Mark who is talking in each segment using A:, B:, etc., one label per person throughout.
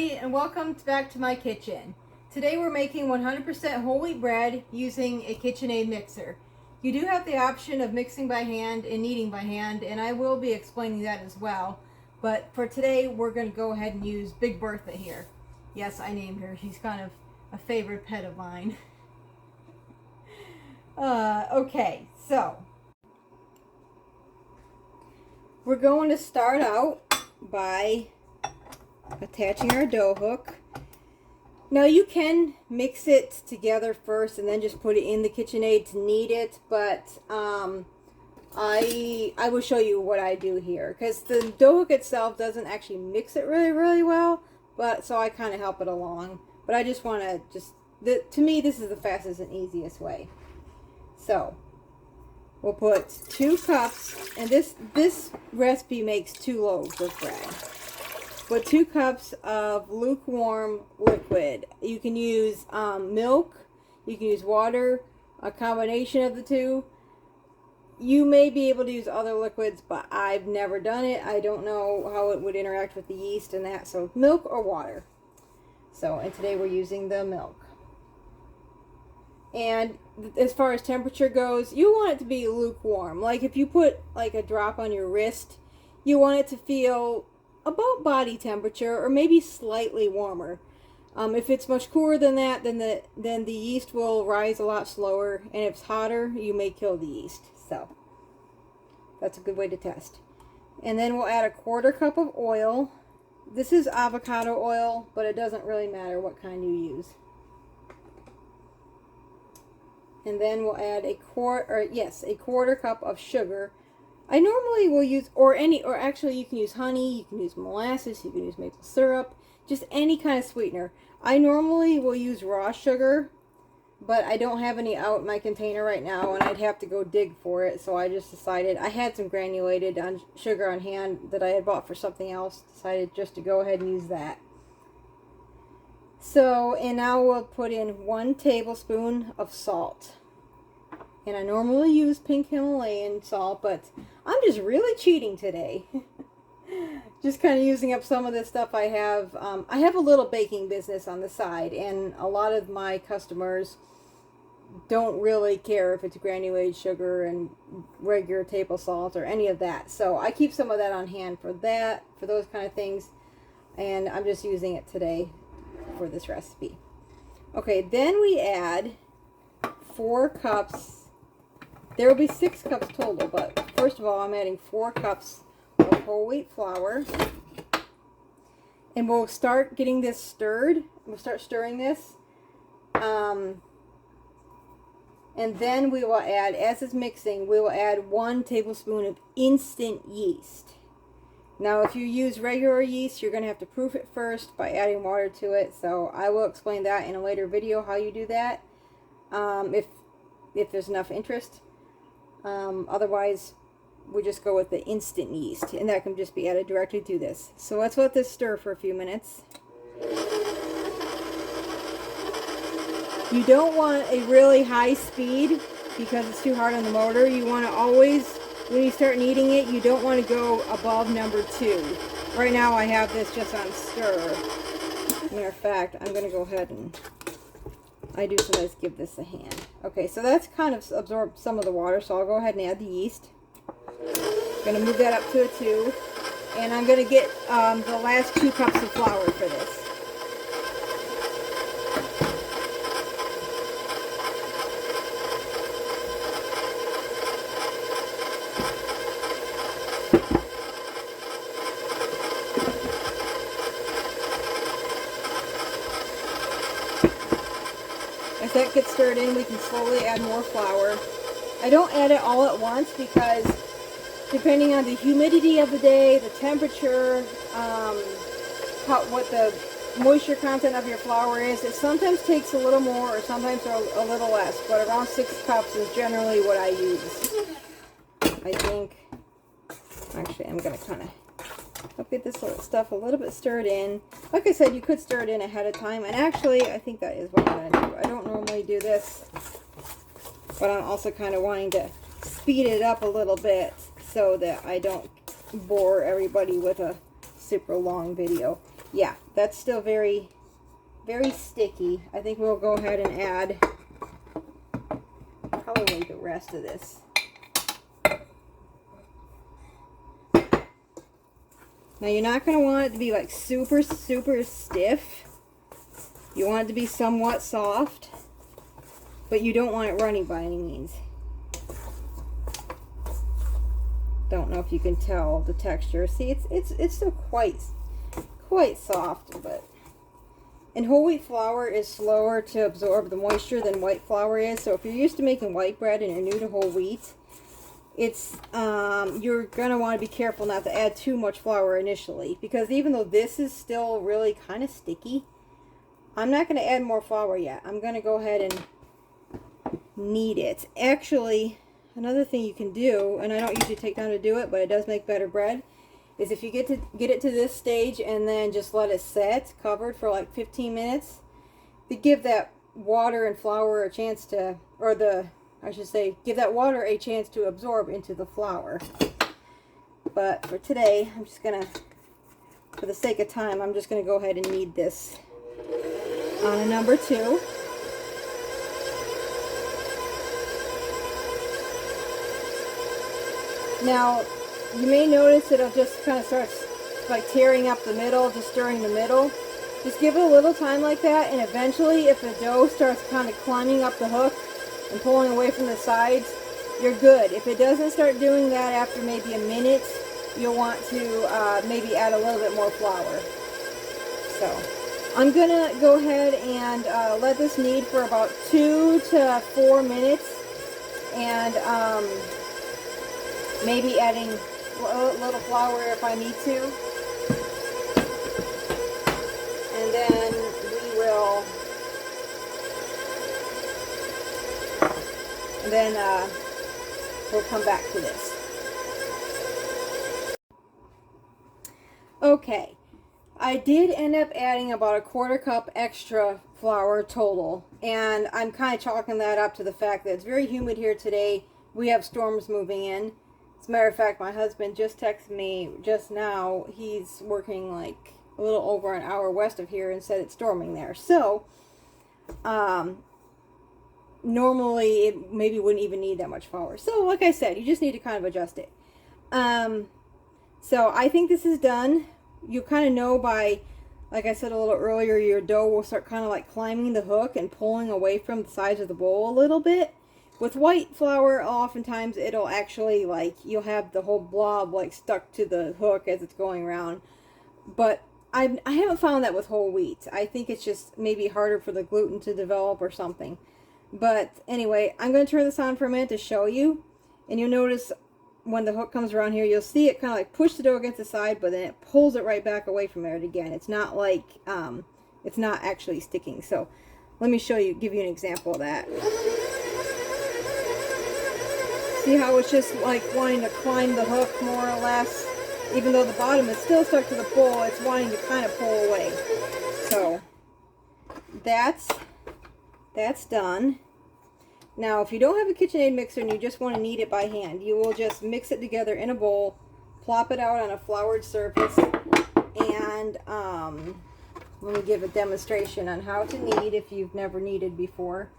A: everybody, and welcome back to my kitchen. Today we're making 100% whole wheat bread using a Kitchenaid mixer. You do have the option of mixing by hand and kneading by hand, and I will be explaining that as well. But for today, we're going to go ahead and use Big Bertha here. Yes, I named her. She's kind of a favorite pet of mine. Okay, so we're going to start out by attaching our dough hook. Now you can mix it together first and then just put it in the Kitchenaid to knead it, but I will show you what I do here, because the dough hook itself doesn't actually mix it really well, but so I kind of help it along. But I just want to to me this is the fastest and easiest way. So we'll put 2 cups, and this recipe makes 2 loaves of bread. Put 2 cups of lukewarm liquid. You can use milk, you can use water, a combination of the two. You may be able to use other liquids, but I've never done it. I don't know how it would interact with the yeast and that, so milk or water. So, and today we're using the milk. And as far as temperature goes, you want it to be lukewarm. Like if you put like a drop on your wrist, you want it to feel about body temperature or maybe slightly warmer. If it's much cooler than that, then the yeast will rise a lot slower, and if it's hotter, you may kill the yeast. So that's a good way to test. And then we'll add a 1/4 cup of oil. This is avocado oil, but it doesn't really matter what kind you use. And then we'll add a 1/4 cup of sugar. I normally will use, or actually you can use honey, you can use molasses, you can use maple syrup, just any kind of sweetener. I normally will use raw sugar, but I don't have any out in my container right now, and I'd have to go dig for it, so I just decided, I had some granulated sugar on hand that I had bought for something else, decided just to go ahead and use that. So, and now we'll put in 1 tablespoon of salt. And I normally use pink Himalayan salt, but I'm just really cheating today. Just kind of using up some of the stuff I have. I have a little baking business on the side, and a lot of my customers don't really care if it's granulated sugar and regular table salt or any of that. So I keep some of that on hand for that, for those kind of things. And I'm just using it today for this recipe. Okay, then we add 4 cups. There will be 6 cups total, but first of all, I'm adding 4 cups of whole wheat flour. And we'll start getting this stirred. We'll start stirring this. And then we will add, as it's mixing, we will add 1 tablespoon of instant yeast. Now, if you use regular yeast, you're going to have to proof it first by adding water to it. So I will explain that in a later video, how you do that, if there's enough interest. Otherwise, we just go with the instant yeast, and that can just be added directly to this. So let's let this stir for a few minutes. You don't want a really high speed because it's too hard on the motor. You want to always, when you start kneading it, you don't want to go above number 2. Right now I have this just on stir. Matter of fact, I'm going to go ahead and I do sometimes give this a hand. Okay, so that's kind of absorbed some of the water, so I'll go ahead and add the yeast. I'm going to move that up to a 2. And I'm going to get the last 2 cups of flour for this. As that gets stirred in, we can slowly add more flour. I don't add it all at once because depending on the humidity of the day, the temperature, what the moisture content of your flour is, it sometimes takes a little more or sometimes a little less, but around 6 cups is generally what I use. I think, actually I'm going to kind of help get this stuff a little bit stirred in. Like I said, you could stir it in ahead of time, and actually I think that is what I'm going to do. I don't normally do this, but I'm also kind of wanting to speed it up a little bit so that I don't bore everybody with a super long video. Yeah, that's still very, very sticky. I think we'll go ahead and add probably the rest of this. Now you're not going to want it to be like super, super stiff. You want it to be somewhat soft, but you don't want it runny by any means. Don't know if you can tell the texture. See, it's still quite soft, but and whole wheat flour is slower to absorb the moisture than white flour is. So if you're used to making white bread and you're new to whole wheat, it's you're gonna want to be careful not to add too much flour initially, because even though this is still really kind of sticky, I'm not going to add more flour yet. I'm going to go ahead and knead it. Actually, another thing you can do, and I don't usually take time to do it, but it does make better bread, is if you get it to this stage and then just let it set covered for like 15 minutes, to give that water and flour a chance to, I should say, give that water a chance to absorb into the flour. But for today, I'm just going to, for the sake of time, I'm just going to go ahead and knead this on a number 2. Now, you may notice it'll just kind of start like tearing up the middle, just stirring the middle. Just give it a little time like that, and eventually if the dough starts kind of climbing up the hook and pulling away from the sides, you're good. If it doesn't start doing that after maybe a minute, you'll want to maybe add a little bit more flour. So I'm gonna go ahead and let this knead for about 2 to 4 minutes, and maybe adding a little flour if I need to, and then we'll come back to this. Okay, I did end up adding about a 1/4 cup extra flour total, and I'm kind of chalking that up to the fact that it's very humid here today. We have storms moving in. As a matter of fact, my husband just texted me just now. He's working like a little over an hour west of here and said it's storming there. So, normally it maybe wouldn't even need that much flour. So, like I said, you just need to kind of adjust it. So I think this is done. You kind of know by, like I said a little earlier, your dough will start kind of like climbing the hook and pulling away from the sides of the bowl a little bit. With white flour, oftentimes it'll actually, like, you'll have the whole blob like stuck to the hook as it's going around. But I haven't found that with whole wheat. I think it's just maybe harder for the gluten to develop or something. But anyway, I'm going to turn this on for a minute to show you. And you'll notice when the hook comes around here, you'll see it kind of like push the dough against the side, but then it pulls it right back away from it again. It's not like, it's not actually sticking. So let me show you, give you an example of that. See how it's just like wanting to climb the hook more or less? Even though the bottom is still stuck to the bowl, it's wanting to kind of pull away. So that's done. Now, if you don't have a Kitchenaid mixer and you just want to knead it by hand, you will just mix it together in a bowl, plop it out on a floured surface, and let me give a demonstration on how to knead if you've never kneaded before.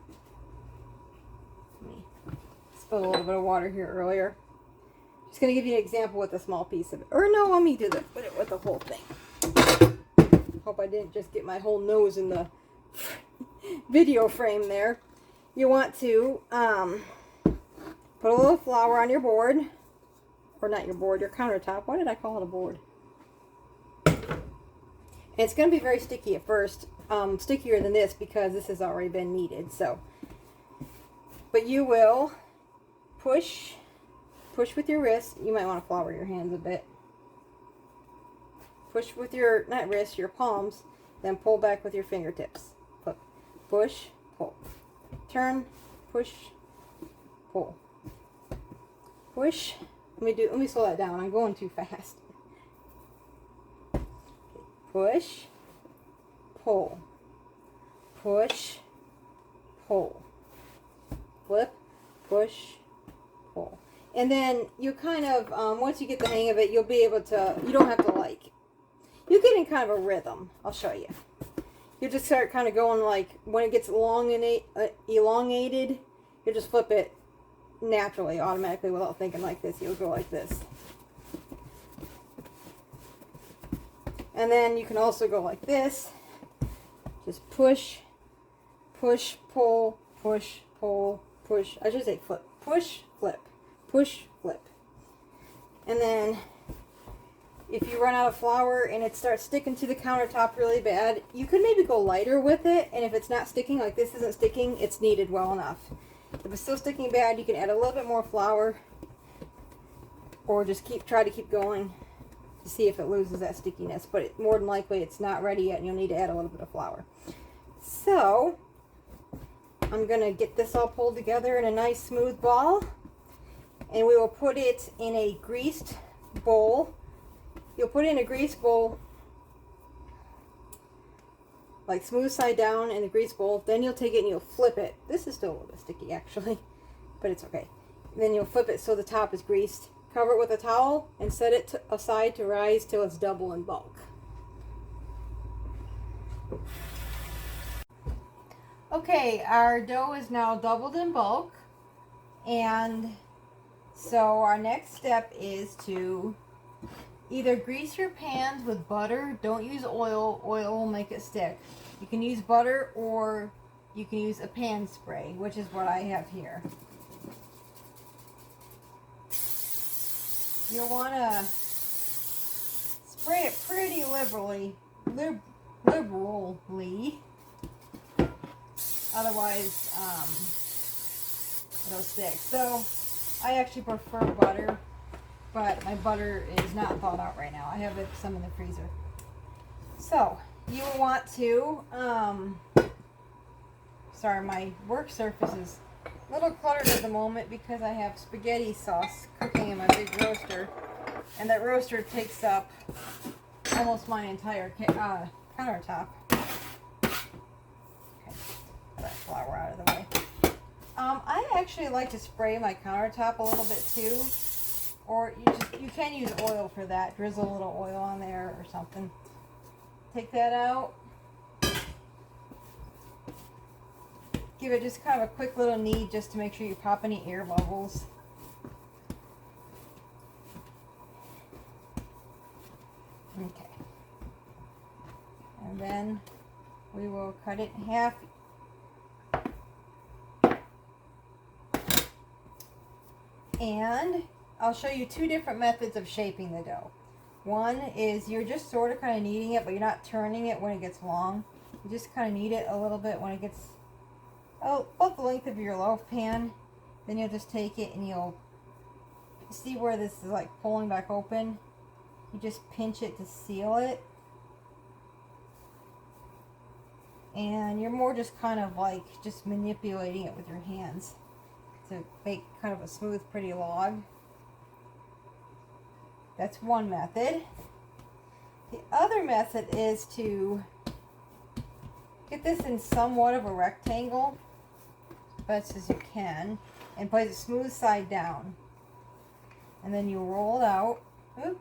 A: Let me spill a little bit of water here earlier. Just going to give you an example with a small piece of it. Or no, let me do this with the whole thing. Hope I didn't just get my whole nose in the video frame there. You want to put a little flour on your board, or not your board, your countertop. Why did I call it a board? And it's going to be very sticky at first, stickier than this because this has already been kneaded. So, but you will push with your wrist. You might want to flour your hands a bit. Push with your, not wrist, your palms, then pull back with your fingertips. Push, pull. Turn, push, pull. Push. Let me slow that down. I'm going too fast. Okay. Push, pull. Push, pull. Flip, push, pull. And then you kind of, once you get the hang of it, you'll be able to, you don't have to like, you get in kind of a rhythm. I'll show you. You just start kind of going like, when it gets elongated, you just flip it naturally, automatically, without thinking like this. You'll go like this. And then you can also go like this. Just push, push, pull, push, pull, push. I should say flip. Push, flip. Push, flip. And then if you run out of flour and it starts sticking to the countertop really bad, you could maybe go lighter with it. And if it's not sticking, like this isn't sticking, it's kneaded well enough. If it's still sticking bad, you can add a little bit more flour, or just try to keep going to see if it loses that stickiness. But more than likely, it's not ready yet, and you'll need to add a little bit of flour. So I'm gonna get this all pulled together in a nice smooth ball, and we will put it in a greased bowl. You'll put it in a greased bowl, like smooth side down in the grease bowl. Then you'll take it and you'll flip it. This is still a little bit sticky actually, but it's okay. Then you'll flip it so the top is greased. Cover it with a towel and set it aside to rise till it's double in bulk. Okay, our dough is now doubled in bulk, and so our next step is to either grease your pans with butter. Don't use oil. Oil will make it stick. You can use butter, or you can use a pan spray, which is what I have here. You'll want to spray it pretty liberally. Otherwise, it'll stick. So I actually prefer butter, but my butter is not thawed out right now. I have some in the freezer. So you will want to, sorry, my work surface is a little cluttered at the moment because I have spaghetti sauce cooking in my big roaster, and that roaster takes up almost my entire countertop. Okay, put that flour out of the way. I actually like to spray my countertop a little bit too, or you can use oil for that. Drizzle a little oil on there or something. Take that out. Give it just kind of a quick little knead just to make sure you pop any air bubbles. Okay. And then we will cut it in half. And I'll show you two different methods of shaping the dough. One is you're just sort of kind of kneading it, but you're not turning it when it gets long. You just kind of knead it a little bit when it gets about the length of your loaf pan. Then you'll just take it and you'll see where this is like pulling back open. You just pinch it to seal it. And you're more just kind of like just manipulating it with your hands to make kind of a smooth, pretty log. That's one method. The other method is to get this in somewhat of a rectangle, as best as you can, and place it smooth side down. And then you roll it out. Oop.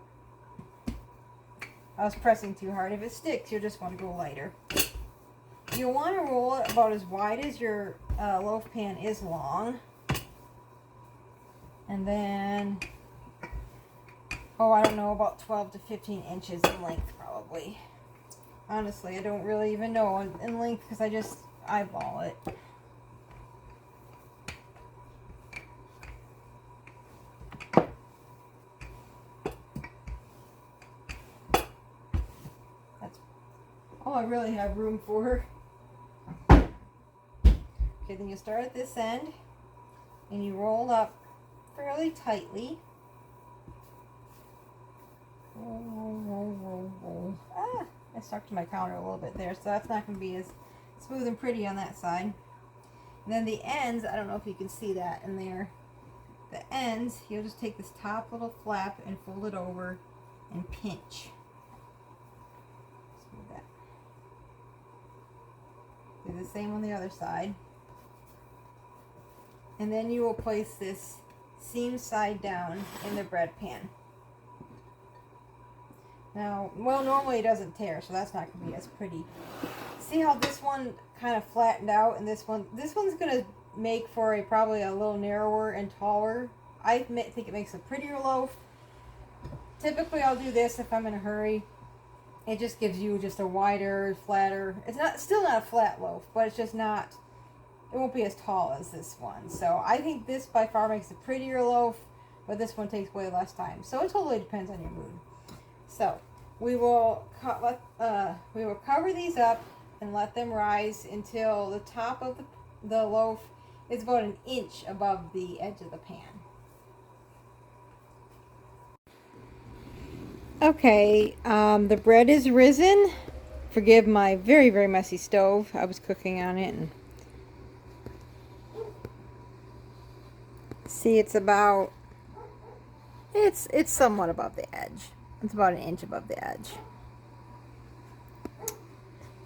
A: I was pressing too hard. If it sticks, you'll just want to go lighter. You'll want to roll it about as wide as your loaf pan is long. And then, I don't know, about 12 to 15 inches in length probably. Honestly, I don't really even know in length because I just eyeball it. That's all I really have room for. Okay, then you start at this end and you roll up fairly tightly. Roll. I stuck to my counter a little bit there, so that's not going to be as smooth and pretty on that side. And then the ends, I don't know if you can see that in there. The ends, you'll just take this top little flap and fold it over and pinch. Smooth that. Do the same on the other side. And then you will place this seam side down in the bread pan. Now, well, normally it doesn't tear, so that's not going to be as pretty. See how this one kind of flattened out, and this one's going to make for probably a little narrower and taller. I think it makes a prettier loaf. Typically, I'll do this if I'm in a hurry. It just gives you just a wider, flatter. It's still not a flat loaf, but it's just not. It won't be as tall as this one. So I think this by far makes a prettier loaf, but this one takes way less time. So it totally depends on your mood. So we will cover these up and let them rise until the top of the loaf is about an inch above the edge of the pan. Okay, the bread is risen. Forgive my very, very messy stove. I was cooking on it. And see, it's somewhat above the edge. It's about an inch above the edge.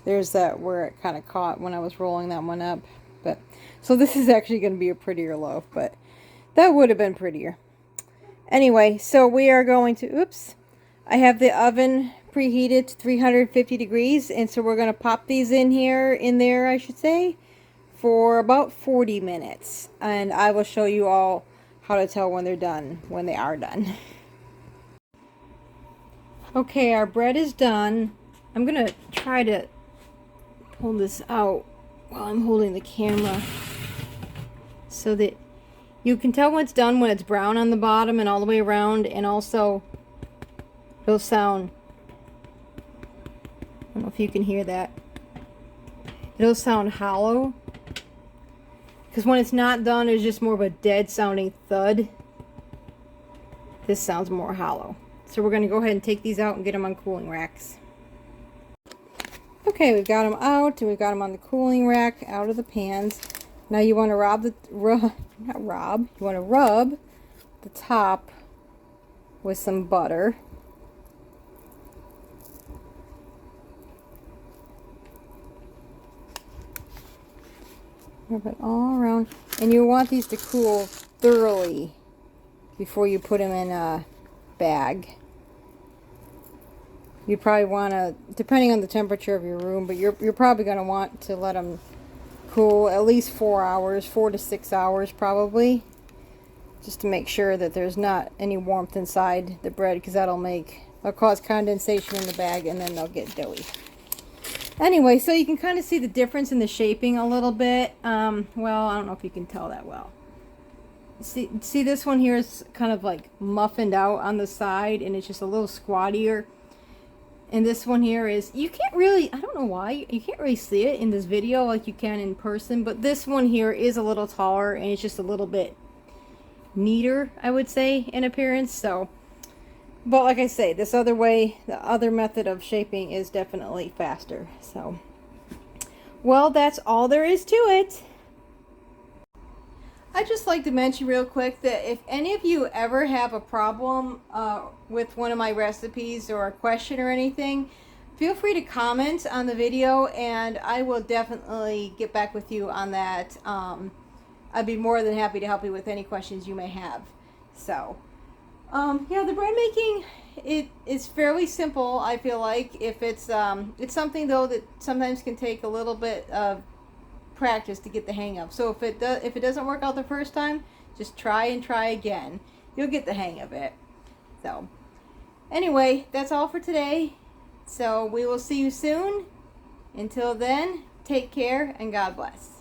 A: There's that where it kind of caught when I was rolling that one up. But so this is actually going to be a prettier loaf, but that would have been prettier. Anyway, so we are going to, oops, I have the oven preheated to 350 degrees, and so we're going to pop these in there, I should say, for about 40 minutes. And I will show you all how to tell when they're done, when they are done. Okay, our bread is done. I'm going to try to pull this out while I'm holding the camera so that you can tell when it's done when it's brown on the bottom and all the way around, and also it'll sound, I don't know if you can hear that, it'll sound hollow, because when it's not done it's just more of a dead sounding thud. This sounds more hollow. So we're going to go ahead and take these out and get them on cooling racks. Okay, we've got them out and we've got them on the cooling rack out of the pans. Now you want to rub the top with some butter. Rub it all around. And you want these to cool thoroughly before you put them in a bag. You probably want to, depending on the temperature of your room, but you're probably going to want to let them cool at least 4 hours, 4 to 6 hours probably, just to make sure that there's not any warmth inside the bread, because that'll cause condensation in the bag and then they'll get doughy. Anyway, so you can kind of see the difference in the shaping a little bit. Well, I don't know if you can tell that well. See this one here is kind of like muffined out on the side and it's just a little squattier. And this one here is, you can't really, I don't know why, you can't really see it in this video like you can in person, but this one here is a little taller and it's just a little bit neater, I would say, in appearance. So, but like I say, this other way, the other method of shaping is definitely faster. So, well, that's all there is to it. I'd just like to mention real quick that if any of you ever have a problem with one of my recipes or a question or anything, feel free to comment on the video and I will definitely get back with you on that. I'd be more than happy to help you with any questions you may have. So, yeah, the bread making, it is fairly simple, I feel like. If it's something though that sometimes can take a little bit of practice to get the hang of. So if it doesn't work out the first time, just try and try again. You'll get the hang of it. So anyway, that's all for today. So we will see you soon. Until then, take care and God bless.